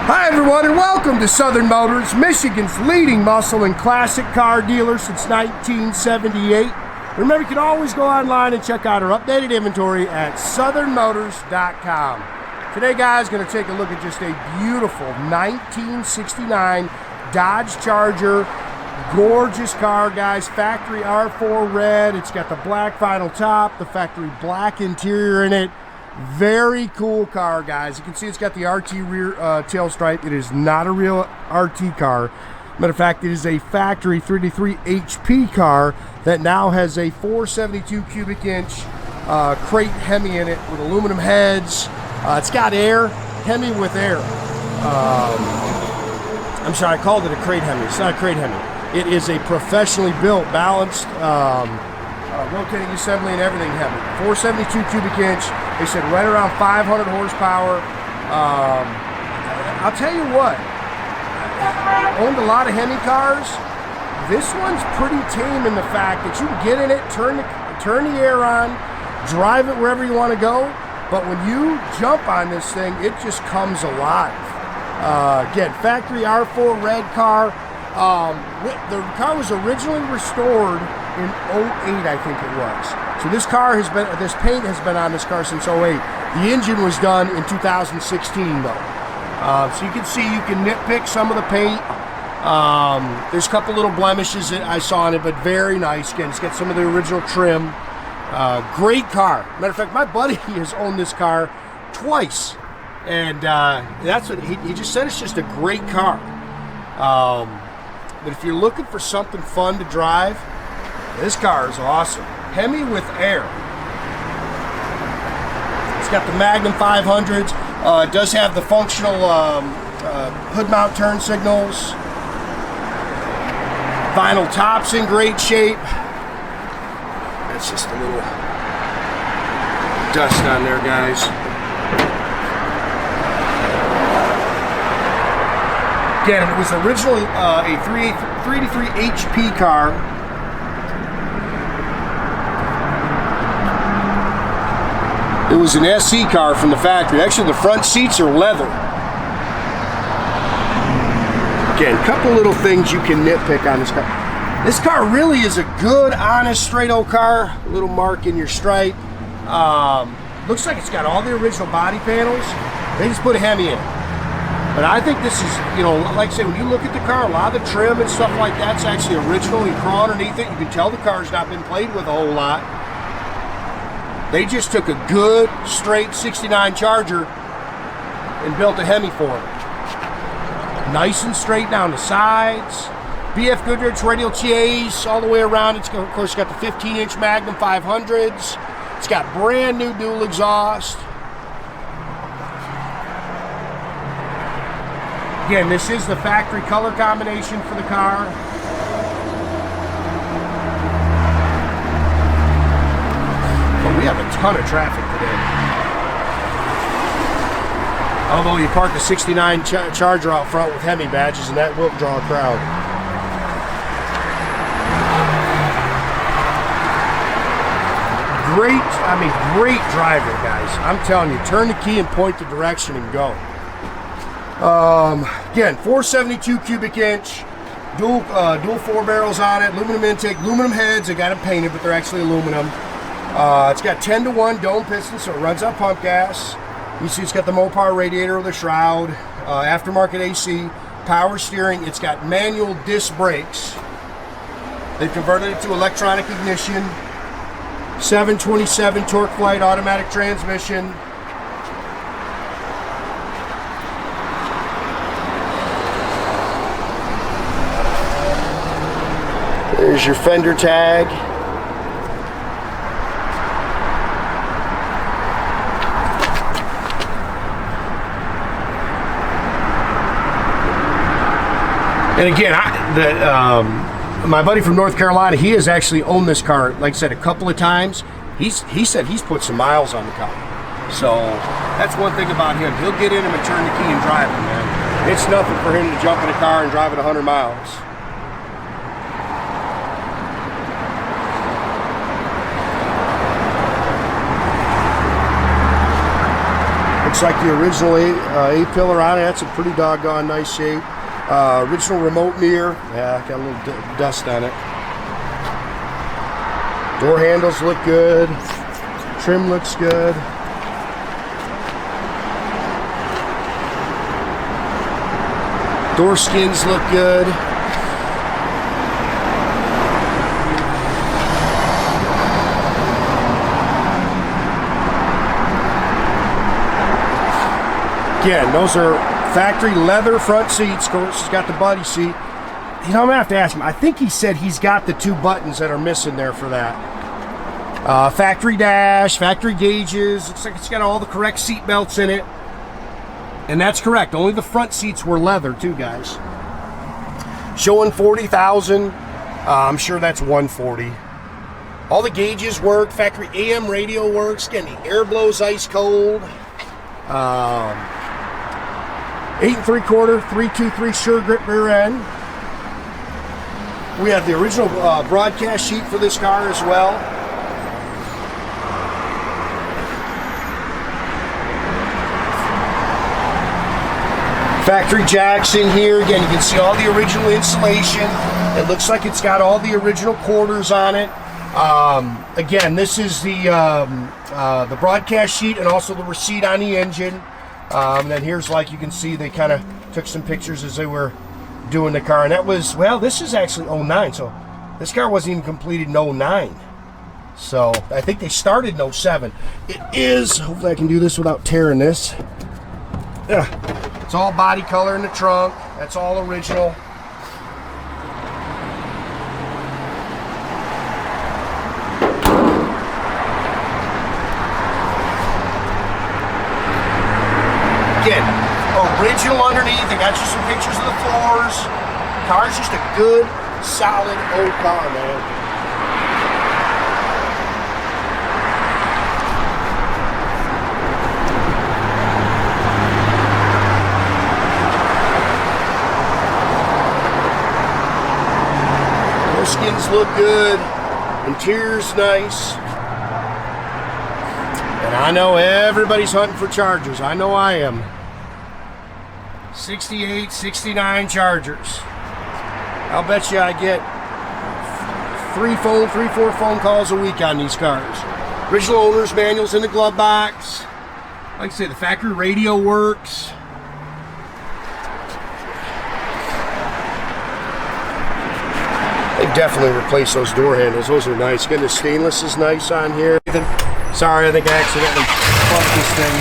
Hi everyone, and welcome to Southern Motors, Michigan's leading muscle and classic car dealer since 1978. Remember, you can always go online and check out our updated inventory at southernmotors.com. Today, guys, going to take a look at just a beautiful 1969 Dodge Charger. Gorgeous car, guys. Factory R4 red. It's got the black vinyl top, the factory black interior in it. Very cool car, guys. You can see it's got the RT rear tail stripe. It is not a real RT car. Matter of fact, it is a factory 33 HP car that now has a 472 cubic inch crate Hemi in it with aluminum heads. It's got air, Hemi with air. I'm sorry, I called it a crate Hemi. It's not a crate Hemi. It is a professionally built, balanced, rotating assembly and everything Hemi. 472 cubic inch. They said right around 500 horsepower. I'll tell you what, I owned a lot of Hemi cars. This one's pretty tame in the fact that you can get in it, turn the air on, drive it wherever you want to go. But when you jump on this thing, it just comes alive. Again, factory R4 red car. The car was originally restored in 08, I think it was. So this paint has been on this car since 08. The engine was done in 2016 though. So you can see, you can nitpick some of the paint. There's a couple little blemishes that I saw on it, but very nice. Again, it's got some of the original trim. Great car. Matter of fact, my buddy has owned this car twice. And that's what he just said. It's just a great car. But if you're looking for something fun to drive, this car is awesome. Hemi with air. It's got the Magnum 500s. It does have the functional hood mount turn signals. Vinyl top's in great shape. That's just a little dust on there, guys. Again, it was originally a 383 HP car. It was an SC car from the factory. Actually, the front seats are leather. Again, a couple little things you can nitpick on this car. This car really is a good, honest, straight old car. A little mark in your stripe. Looks like it's got all the original body panels. They just put a Hemi in it. But I think this is, you know, like I say, when you look at the car, a lot of the trim and stuff like that's actually original. You crawl underneath it, you can tell the car's not been played with a whole lot. They just took a good, straight 69 Charger and built a Hemi for it. Nice and straight down the sides. BF Goodrich Radial TAs all the way around. It's, of course, got the 15-inch Magnum 500s. It's got brand new dual exhaust. Again, this is the factory color combination for the car. But we have a ton of traffic today. Although you park a 69 Charger out front with Hemi badges, and that will draw a crowd. Great driver, guys. I'm telling you, turn the key and point the direction and go. Again, 472 cubic inch, dual 4 barrels on it, aluminum intake, aluminum heads. They got them painted, but they're actually aluminum. It's got 10-to-1 dome pistons, so it runs on pump gas. You see it's got the Mopar radiator with a shroud, aftermarket AC, power steering. It's got manual disc brakes. They've converted it to electronic ignition, 727 Torqueflite automatic transmission. There's your fender tag. And again, my buddy from North Carolina, he has actually owned this car, like I said, a couple of times. He said he's put some miles on the car. So that's one thing about him. He'll get in him and turn the key and drive it, man. It's nothing for him to jump in a car and drive it 100 miles. Looks like the original A-pillar on it. That's a pretty doggone nice shape. Original remote mirror. Yeah, got a little dust on it. Door handles look good. Trim looks good. Door skins look good. Again, those are factory leather front seats. Of course, it's got the buddy seat. You know, I'm gonna have to ask him. I think he said he's got the 2 buttons that are missing there for that. Factory dash, factory gauges. Looks like it's got all the correct seat belts in it. And that's correct. Only the front seats were leather too, guys. Showing 40,000. I'm sure that's 140. All the gauges work. Factory AM radio works. Again, the air blows ice cold. 8 3/4, 323 sure grip rear end. We have the original broadcast sheet for this car as well. Factory jacks in here. Again, you can see all the original insulation. It looks like it's got all the original quarters on it. Again, this is the broadcast sheet and also the receipt on the engine. And then here's, like you can see, they kind of took some pictures as they were doing the car. And that was, well, this is actually 09. So this car wasn't even completed in 09. So I think they started in 07. It is, hopefully I can do this without tearing this. Yeah. It's all body color in the trunk. That's all original. Again, original underneath. I got you some pictures of the floors. Car's just a good, solid old car, man. Door skins look good. Interior's nice. And I know everybody's hunting for Chargers. I know I am. 68, 69 Chargers. I'll bet you I get 3, 4 phone calls a week on these cars. Original owner's manuals in the glove box. Like I say, the factory radio works. They definitely replaced those door handles. Those are nice. Again, the stainless is nice on here. Sorry, I think I accidentally bumped this thing.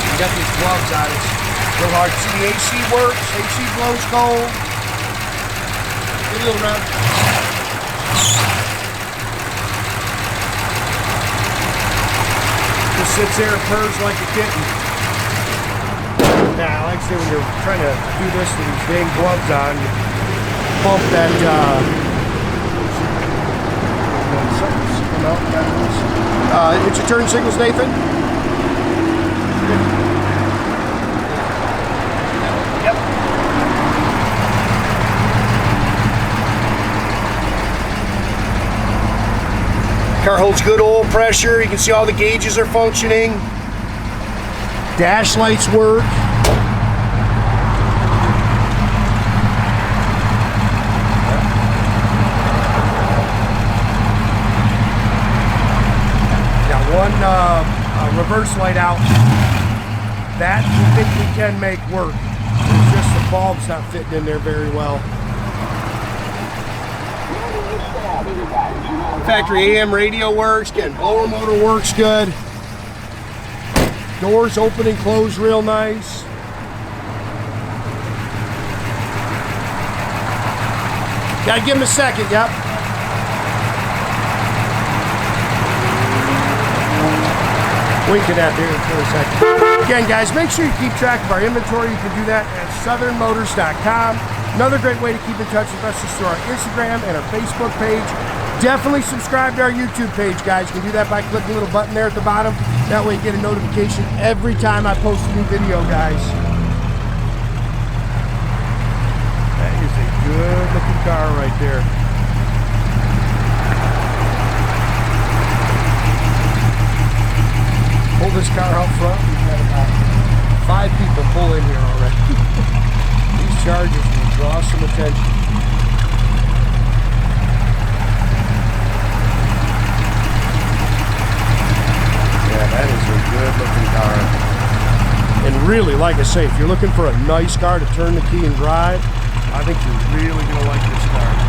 You got these gloves on. It's real hard to see. The AC works. AC blows cold. Get a little round. Just sits there and purrs like a kitten. Now, like I say, when you're trying to do this with these dang gloves on, you bump that, hit your turn signals, Nathan. Yep. Car holds good oil pressure. You can see all the gauges are functioning. Dash lights work. Reverse light out. That we think we can make work. It's just the bulb's not fitting in there very well. Factory AM radio works. Again, blower motor works good. Doors open and close real nice. Gotta give him a second, yep. Winking at there for a second. Again, guys, make sure you keep track of our inventory. You can do that at southernmotors.com. Another great way to keep in touch with us is through our Instagram and our Facebook page. Definitely subscribe to our YouTube page, guys. You can do that by clicking the little button there at the bottom. That way you get a notification every time I post a new video, guys. That is a good looking car right there. Pull this car out front. We've got about 5 people pull in here already. These chargers will draw some attention. Yeah, that is a good looking car. And really, like I say, if you're looking for a nice car to turn the key and drive, I think you're really going to like this car.